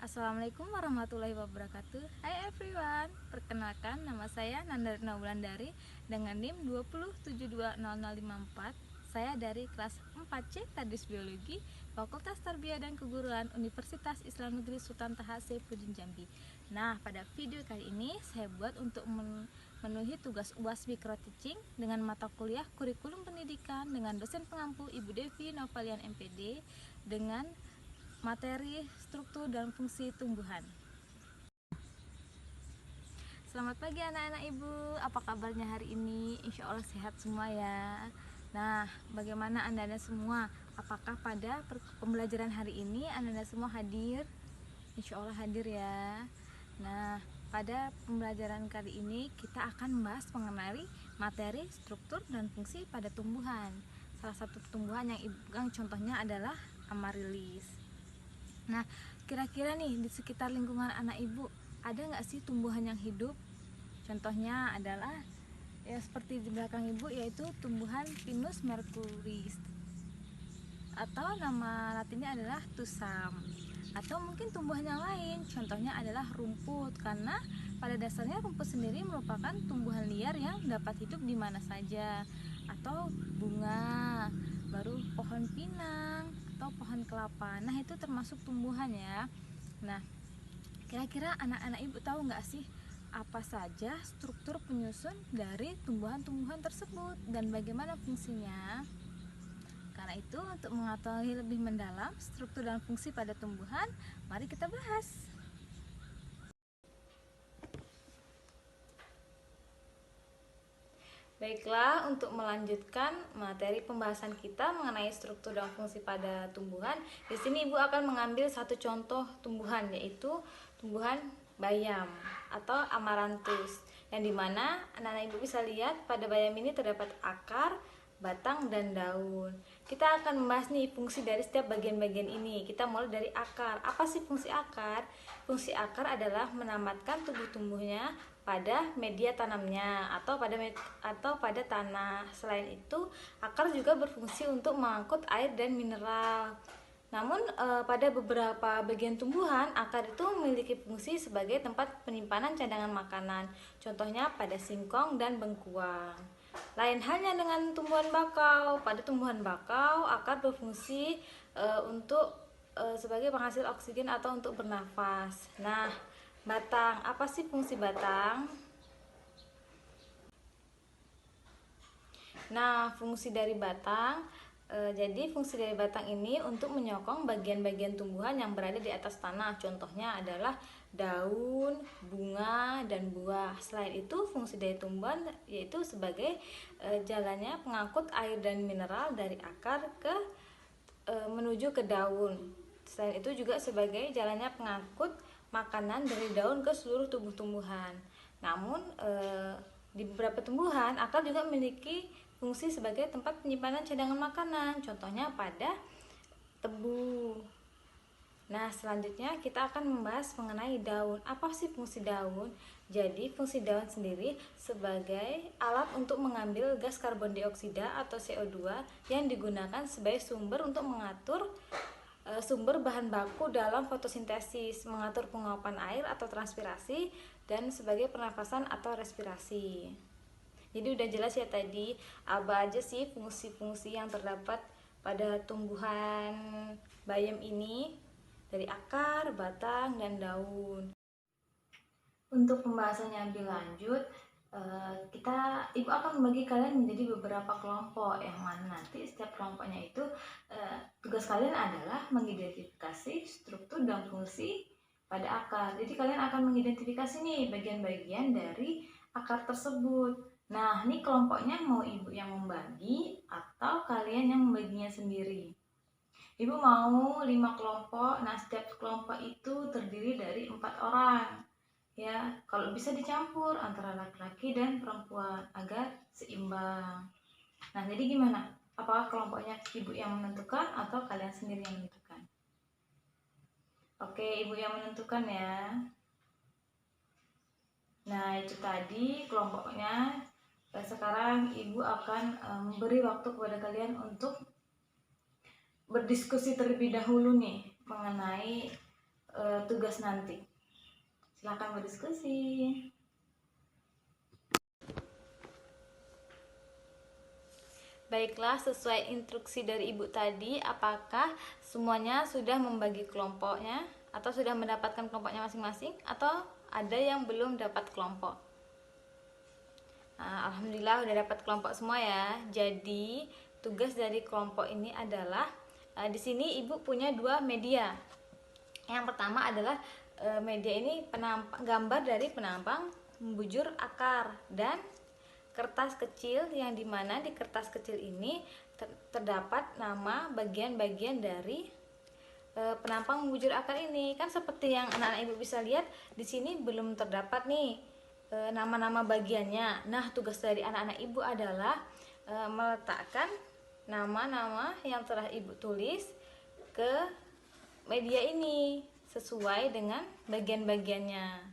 Assalamualaikum warahmatullahi wabarakatuh. Hai everyone, perkenalkan nama saya Nandarina Wulandari dengan NIM 207200054. Saya dari kelas 4C Tadris Biologi, Fakultas Tarbiyah dan Keguruan Universitas Islam Negeri Sultan Taha Saifuddin Jambi. Nah, pada video kali ini saya buat untuk memenuhi tugas UAS Micro Teaching dengan mata kuliah Kurikulum Pendidikan dengan dosen pengampu Ibu Devi Novalian MPD dengan materi struktur dan fungsi tumbuhan. Selamat pagi anak-anak ibu, apa kabarnya hari ini? Insya Allah sehat semua ya. Nah, bagaimana anda semua? Apakah pada pembelajaran hari ini anda semua hadir? Insya Allah hadir ya. Nah, pada pembelajaran kali ini kita akan membahas mengenai materi struktur dan fungsi pada tumbuhan. Salah satu tumbuhan yang ibu pegang contohnya adalah Amaryllis. Nah, kira-kira nih di sekitar lingkungan anak ibu ada nggak sih tumbuhan yang hidup? Contohnya adalah ya seperti di belakang ibu, yaitu tumbuhan Pinus mercurius atau nama latinnya adalah Tusam. Atau mungkin tumbuhan yang lain, contohnya adalah rumput, karena pada dasarnya rumput sendiri merupakan tumbuhan liar yang dapat hidup di mana saja. Atau bunga, baru pohon pinang atau pohon kelapa. Nah, itu termasuk tumbuhan ya. Nah, kira-kira anak-anak ibu tahu nggak sih apa saja struktur penyusun dari tumbuhan-tumbuhan tersebut dan bagaimana fungsinya? Karena itu, untuk mengetahui lebih mendalam struktur dan fungsi pada tumbuhan, mari kita bahas. Baiklah, untuk melanjutkan materi pembahasan kita mengenai struktur dan fungsi pada tumbuhan, di sini Ibu akan mengambil satu contoh tumbuhan, yaitu tumbuhan bayam atau Amaranthus, yang dimana anak-anak Ibu bisa lihat pada bayam ini terdapat akar, batang, dan daun. Kita akan membahas nih fungsi dari setiap bagian-bagian ini. Kita mulai dari akar. Apa sih fungsi akar? Fungsi akar adalah menamatkan tubuh-tumbuhnya pada media tanamnya atau pada tanah. Selain itu, akar juga berfungsi untuk mengangkut air dan mineral. Namun pada beberapa bagian tumbuhan, akar itu memiliki fungsi sebagai tempat penyimpanan cadangan makanan. Contohnya pada singkong dan bengkuang. Lain halnya dengan tumbuhan bakau. Pada tumbuhan bakau, akar berfungsi untuk sebagai penghasil oksigen atau untuk bernafas. Nah, batang, apa sih fungsi batang? Nah, fungsi dari batang, jadi fungsi dari batang ini untuk menyokong bagian-bagian tumbuhan yang berada di atas tanah. Contohnya adalah daun, bunga, dan buah. Selain itu, fungsi dari tumbuhan yaitu sebagai jalannya pengangkut air dan mineral dari akar menuju ke daun. Selain itu juga sebagai jalannya pengangkut makanan dari daun ke seluruh tubuh tumbuhan. Namun di beberapa tumbuhan, akar juga memiliki fungsi sebagai tempat penyimpanan cadangan makanan. Contohnya pada tebu. Nah, selanjutnya kita akan membahas mengenai daun. Apa sih fungsi daun? Jadi, fungsi daun sendiri sebagai alat untuk mengambil gas karbon dioksida atau CO2 yang digunakan sebagai sumber untuk mengatur sumber bahan baku dalam fotosintesis, mengatur penguapan air atau transpirasi, dan sebagai pernafasan atau respirasi. Jadi udah jelas ya tadi apa aja sih fungsi-fungsi yang terdapat pada tumbuhan bayam ini, dari akar, batang, dan daun. Untuk pembahasannya lebih lanjut, ibu akan membagi kalian menjadi beberapa kelompok, yang mana nanti setiap kelompoknya itu tugas kalian adalah mengidentifikasi struktur dan fungsi pada akar. Jadi kalian akan mengidentifikasi nih bagian-bagian dari akar tersebut. Nah, ini kelompoknya mau ibu yang membagi atau kalian yang membaginya sendiri? Ibu mau 5 kelompok. Nah, setiap kelompok itu terdiri dari 4 orang. Ya, kalau bisa dicampur antara laki-laki dan perempuan agar seimbang. Nah, jadi gimana? Apakah kelompoknya ibu yang menentukan atau kalian sendiri yang menentukan? Oke, ibu yang menentukan ya. Nah, itu tadi kelompoknya. Sekarang ibu akan memberi waktu kepada kalian untuk berdiskusi terlebih dahulu nih mengenai tugas nanti. Silakan berdiskusi. Baiklah, sesuai instruksi dari Ibu tadi, apakah semuanya sudah membagi kelompoknya atau sudah mendapatkan kelompoknya masing-masing, atau ada yang belum dapat kelompok? Nah, alhamdulillah udah dapat kelompok semua ya. Jadi, tugas dari kelompok ini adalah di sini Ibu punya dua media. Yang pertama adalah media ini gambar dari penampang membujur akar dan kertas kecil, yang dimana di kertas kecil ini terdapat nama bagian-bagian dari penampang membujur akar ini. Kan seperti yang anak-anak Ibu bisa lihat di sini belum terdapat nih nama-nama bagiannya. Nah, tugas dari anak-anak Ibu adalah meletakkan nama-nama yang telah Ibu tulis ke media ini sesuai dengan bagian-bagiannya.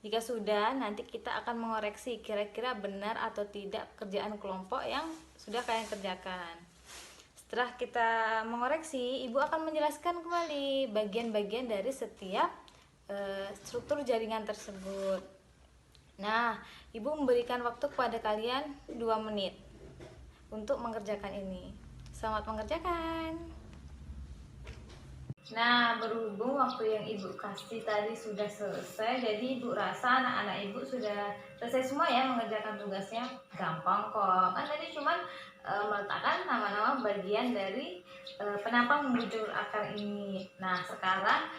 Jika sudah, nanti kita akan mengoreksi kira-kira benar atau tidak pekerjaan kelompok yang sudah kalian kerjakan. Setelah kita mengoreksi, Ibu akan menjelaskan kembali bagian-bagian dari setiap struktur jaringan tersebut. Nah, Ibu memberikan waktu kepada kalian 2 menit untuk mengerjakan ini. Selamat mengerjakan. Nah, berhubung waktu yang Ibu kasih tadi sudah selesai, jadi Ibu rasa anak-anak Ibu sudah selesai semua ya mengerjakan tugasnya. Gampang kok, kan tadi cuma meletakkan nama-nama bagian dari penampang membujur akar ini. Nah, sekarang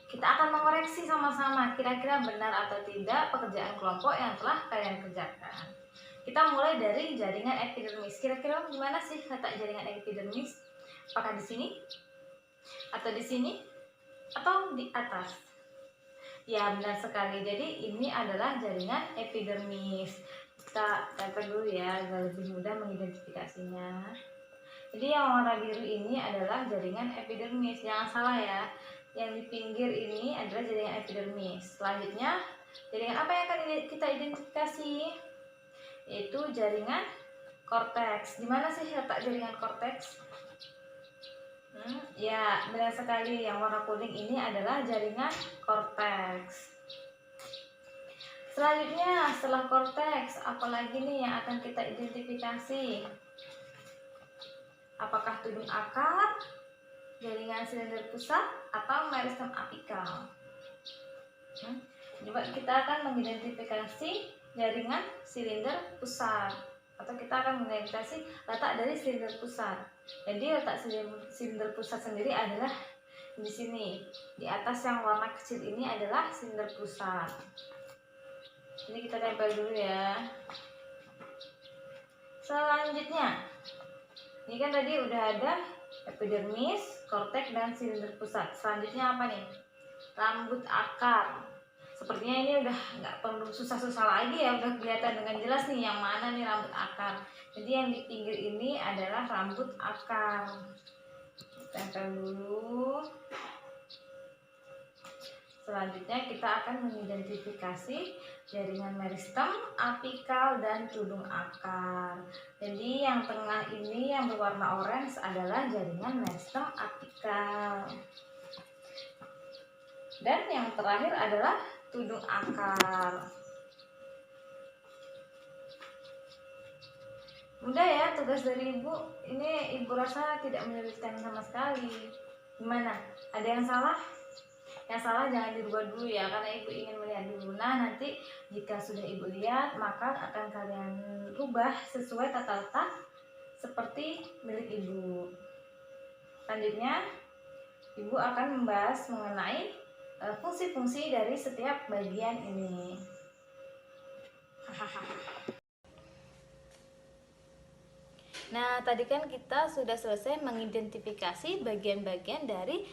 kita akan mengoreksi sama-sama kira-kira benar atau tidak pekerjaan kelompok yang telah kalian kerjakan. Kita mulai dari jaringan epidermis. Kira-kira gimana sih letak jaringan epidermis? Apakah di sini? Atau di sini? Atau di atas? Ya, benar sekali. Jadi ini adalah jaringan epidermis. Kita tempel dulu ya agar lebih mudah mengidentifikasinya. Jadi yang warna biru ini adalah jaringan epidermis. Jangan salah ya. Yang di pinggir ini adalah jaringan epidermis. Selanjutnya, jaringan apa yang akan kita identifikasi? Yaitu jaringan korteks. Di mana sih letak jaringan korteks? Ya, benar sekali. Yang warna kuning ini adalah jaringan korteks. Selanjutnya, setelah korteks, apalagi nih yang akan kita identifikasi? Apakah tudung akar, jaringan silinder pusat, atau meristem apikal? Coba kita akan mengidentifikasi jaringan silinder pusat, atau kita akan mengidentifikasi letak dari silinder pusat. Jadi letak silinder pusat sendiri adalah di sini. Di atas yang warna kecil ini adalah silinder pusat. Ini kita tempel dulu ya. Selanjutnya, ini kan tadi udah ada epidermis, korteks, dan silinder pusat. Selanjutnya apa nih? Rambut akar. Sepertinya ini udah nggak perlu susah-susah lagi ya, udah kelihatan dengan jelas nih yang mana nih rambut akar. Jadi yang di pinggir ini adalah rambut akar. Tempel dulu. Selanjutnya kita akan mengidentifikasi jaringan meristem, apikal, dan tudung akar. Jadi yang tengah ini yang berwarna orange adalah jaringan meristem apikal. Dan yang terakhir adalah tudung akar. Mudah ya tugas dari Ibu. Ini Ibu rasa tidak menyulitkan sama sekali. Gimana? Ada yang salah? Yang salah jangan dirubah dulu ya, karena Ibu ingin melihat dulu. Nah, nanti jika sudah Ibu lihat, maka akan kalian rubah sesuai tata letak seperti milik Ibu. Selanjutnya, Ibu akan membahas mengenai fungsi-fungsi dari setiap bagian ini. Nah, tadi kan kita sudah selesai mengidentifikasi bagian-bagian dari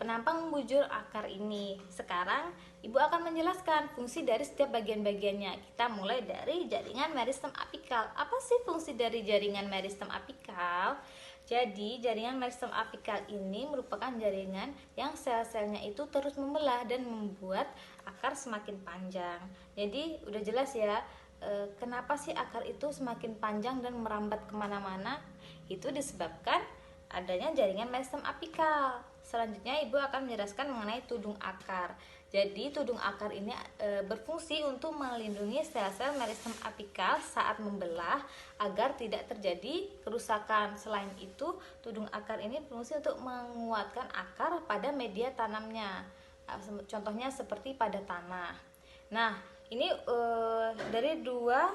penampang membujur akar ini. Sekarang, Ibu akan menjelaskan fungsi dari setiap bagian-bagiannya. Kita mulai dari jaringan meristem apikal. Apa sih fungsi dari jaringan meristem apikal? Jadi, jaringan meristem apikal ini merupakan jaringan yang sel-selnya itu terus membelah dan membuat akar semakin panjang. Jadi, udah jelas ya, kenapa sih akar itu semakin panjang dan merambat kemana-mana? Itu disebabkan adanya jaringan meristem apikal. Selanjutnya Ibu akan menjelaskan mengenai tudung akar. Jadi tudung akar ini berfungsi untuk melindungi sel-sel meristem apikal saat membelah agar tidak terjadi kerusakan. Selain itu, tudung akar ini berfungsi untuk menguatkan akar pada media tanamnya. Contohnya seperti pada tanah. Nah, ini dari dua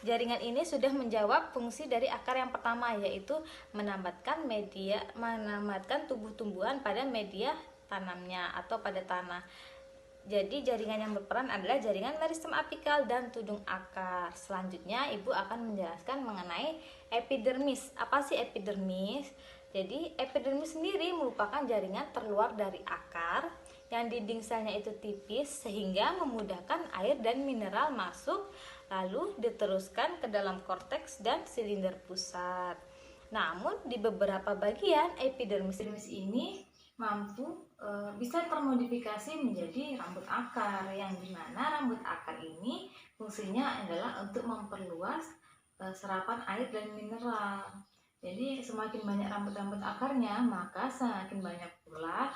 jaringan ini sudah menjawab fungsi dari akar yang pertama, yaitu menambatkan tumbuh-tumbuhan pada media tanamnya atau pada tanah. Jadi jaringan yang berperan adalah jaringan meristem apikal dan tudung akar. Selanjutnya Ibu akan menjelaskan mengenai epidermis. Apa sih epidermis? Jadi epidermis sendiri merupakan jaringan terluar dari akar yang dinding selnya itu tipis sehingga memudahkan air dan mineral masuk lalu diteruskan ke dalam korteks dan silinder pusat. Namun di beberapa bagian epidermis ini bisa termodifikasi menjadi rambut akar, yang dimana rambut akar ini fungsinya adalah untuk memperluas serapan air dan mineral. Jadi semakin banyak rambut-rambut akarnya, maka semakin banyak pula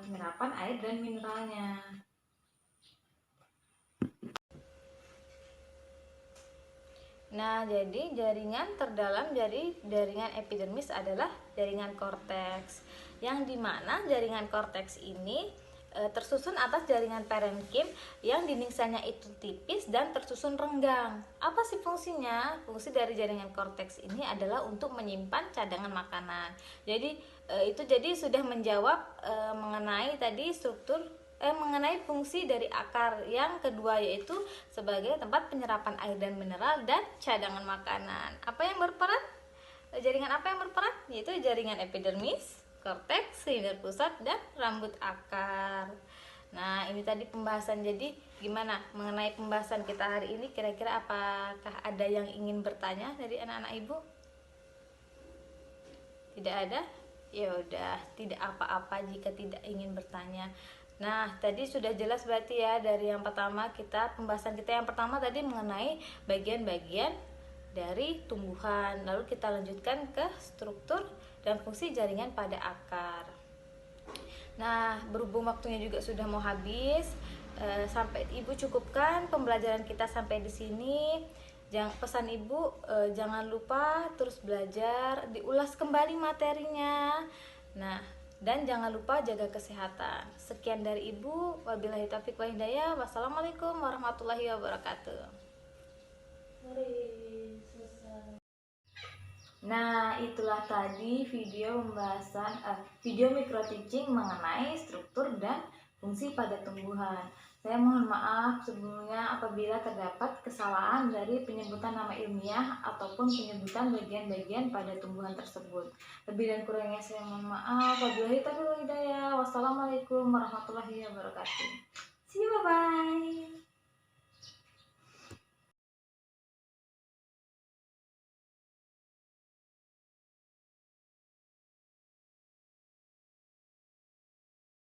penyerapan air dan mineralnya. Nah, jadi jaringan terdalam dari jaringan epidermis adalah jaringan korteks, yang dimana jaringan korteks ini tersusun atas jaringan parenkim yang dinding selnya itu tipis dan tersusun renggang. Apa sih fungsinya? Fungsi dari jaringan korteks ini adalah untuk menyimpan cadangan makanan. Jadi itu sudah menjawab mengenai tadi mengenai fungsi dari akar yang kedua, yaitu sebagai tempat penyerapan air dan mineral dan cadangan makanan. Apa yang berperan? Jaringan apa yang berperan? Yaitu jaringan epidermis, korteks, silinder pusat, dan rambut akar. Nah, ini tadi pembahasan. Jadi gimana mengenai pembahasan kita hari ini? Kira-kira apakah ada yang ingin bertanya dari anak-anak Ibu? Tidak ada? Ya udah, tidak apa-apa jika tidak ingin bertanya. Nah, tadi sudah jelas berarti ya dari yang pertama pembahasan kita yang pertama tadi mengenai bagian-bagian dari tumbuhan. Lalu kita lanjutkan ke struktur dan fungsi jaringan pada akar. Nah, berhubung waktunya juga sudah mau habis, sampai Ibu cukupkan pembelajaran kita sampai di sini. Pesan Ibu, jangan lupa terus belajar, diulas kembali materinya. Nah, dan jangan lupa jaga kesehatan. Sekian dari Ibu, wabillahi taufiq wal hidayah. Wassalamualaikum warahmatullahi wabarakatuh. Nah, itulah tadi video pembahasan video micro teaching mengenai struktur dan fungsi pada tumbuhan. Saya mohon maaf sebelumnya apabila terdapat kesalahan dari penyebutan nama ilmiah ataupun penyebutan bagian-bagian pada tumbuhan tersebut. Lebih dan kurangnya saya mohon maaf. Wabillahi taufiq wal hidayah. Wassalamualaikum warahmatullahi wabarakatuh. See you, bye-bye.